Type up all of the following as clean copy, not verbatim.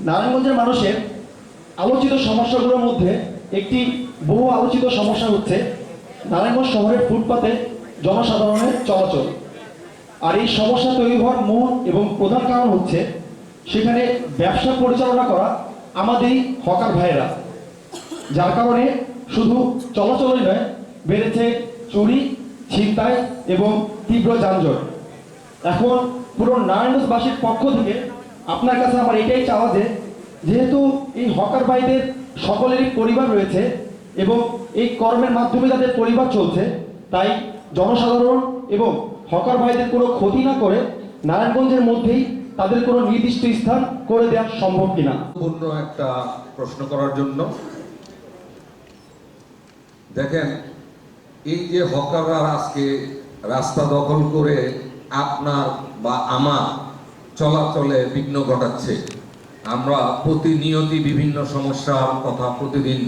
নারায়ণগঞ্জের মানুষের আলোচিত সমস্যাগুলোর মধ্যে একটি বহু আলোচিত সমস্যা হচ্ছে নারায়ণগঞ্জ শহরের ফুটপাতে জনসাধারণের চলাচল। আর এই সমস্যা তৈরি হওয়ার মূল এবং প্রধান কারণ হচ্ছে সেখানে ব্যবসা পরিচালনা করা আমাদেরই হকার ভাইয়েরা, যার কারণে শুধু চলাচলই নয়, বেড়েছে চুরি, ছিনতাই এবং তীব্র যানজট। এখন পুরো নারায়ণগঞ্জবাসীর পক্ষ থেকে আপনার কাছে আমার এটাই চাওয়া যে, যেহেতু এই হকার ভাইদের সকলেরই পরিবার রয়েছে এবং এই কর্মের মাধ্যমে তাদের পরিবার চলছে, তাই জনসাধারণ এবং হকার ভাইদের কোনো ক্ষতি না করে নারায়ণগঞ্জের মধ্যেই তাদের কোনো নির্দিষ্ট স্থান করে দেওয়া সম্ভব কিনা। পূর্ণ একটা প্রশ্ন করার জন্য দেখেন, এই যে হকাররা আজকে রাস্তা দখল করে আপনার বা আমার চলাচলে বিঘ্ন ঘটাচ্ছে, আমরা প্রতিনিয়তই বিভিন্ন সমস্যার কথা প্রতিদিন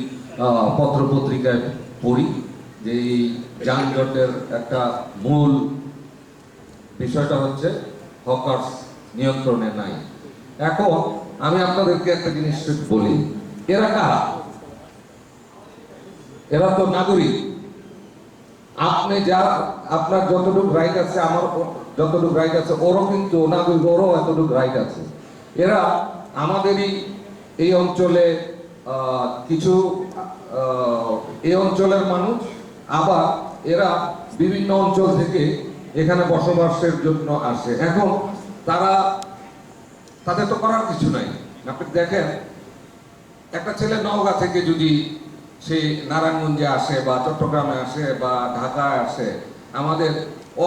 পত্রপত্রিকায় পড়ি যে এই যানজটের একটা মূল বিষয়টা হচ্ছে হকার্স নিয়ন্ত্রণে নাই। এখন আমি আপনাদেরকে একটা জিনিস বলি, এরা কারা? এরা তো নাগরিক। আপনি যা আপনার যতটুকু রাইট আছে, আমার যতটুকু রাইট আছে, ওরও কিন্তু নাগরিক, ওরও এতটুকু রাইট আছে। এরা আমাদেরই এই অঞ্চলে কিছু এই অঞ্চলের মানুষ, আবার এরা বিভিন্ন অঞ্চল থেকে এখানে বসবাসের জন্য আসে। এখন তাদের তো করার কিছু নাই। আপনি দেখেন, একটা ছেলে নওগাঁ থেকে যদি সে নারায়ণগঞ্জে আসে বা চট্টগ্রামে আসে বা ঢাকায় আসে, আমাদের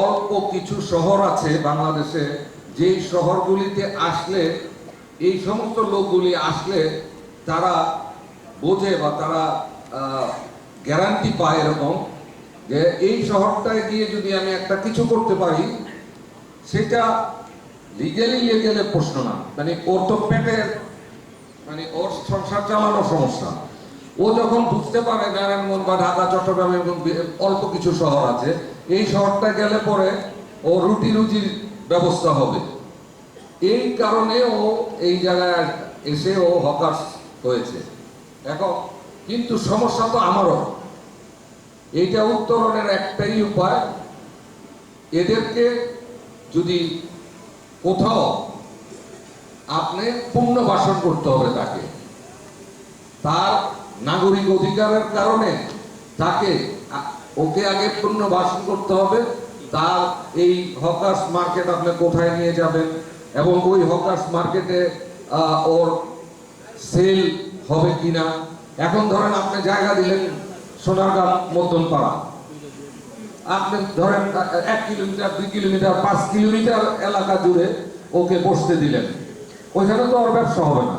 অল্প কিছু শহর আছে বাংলাদেশে, যেই শহরগুলিতে আসলে এই সমস্ত লোকগুলি আসলে তারা বোঝে বা তারা গ্যারান্টি পায় এরকম যে এই শহরটায় গিয়ে যদি আমি একটা কিছু করতে পারি, সেটা লিগেলে প্রশ্ন না, মানে ওর তো পেটের, মানে ওর সংসার চালানোর সমস্যা। ও যখন বুঝতে পারে নারায়ণগঞ্জ বা ঢাকা, চট্টগ্রাম এবং অল্প কিছু শহর আছে, এই শহরটা গেলে পরে ও রুজির ব্যবস্থা হবে, এই কারণে ও এই জায়গায় এসে ও হকার হয়েছে। এখন কিন্তু সমস্যা তো আমারও। এইটা উত্তরণের একটাই উপায়, এদেরকে যদি কোথাও আপনি পুনর্বাসন করতে হবে, তার নাগরিক অধিকারের কারণে ওকে আগে পুনর্বাসন করতে হবে। তার এই হকার্স মার্কেট আপনি কোথায় নিয়ে যাবেন এবং ওই হকার্স মার্কেটে ওর সেল হবে কিনা। এখন ধরেন আপনি জায়গা দিলেন সোনারগাঁ মধ্যমপাড়া, আপনি ধরেন 1 কিলোমিটার, 2 কিলোমিটার, 5 কিলোমিটার এলাকা জুড়ে ওকে বসতে দিলেন, ওইখানে তো ওর ব্যবসা হবে না।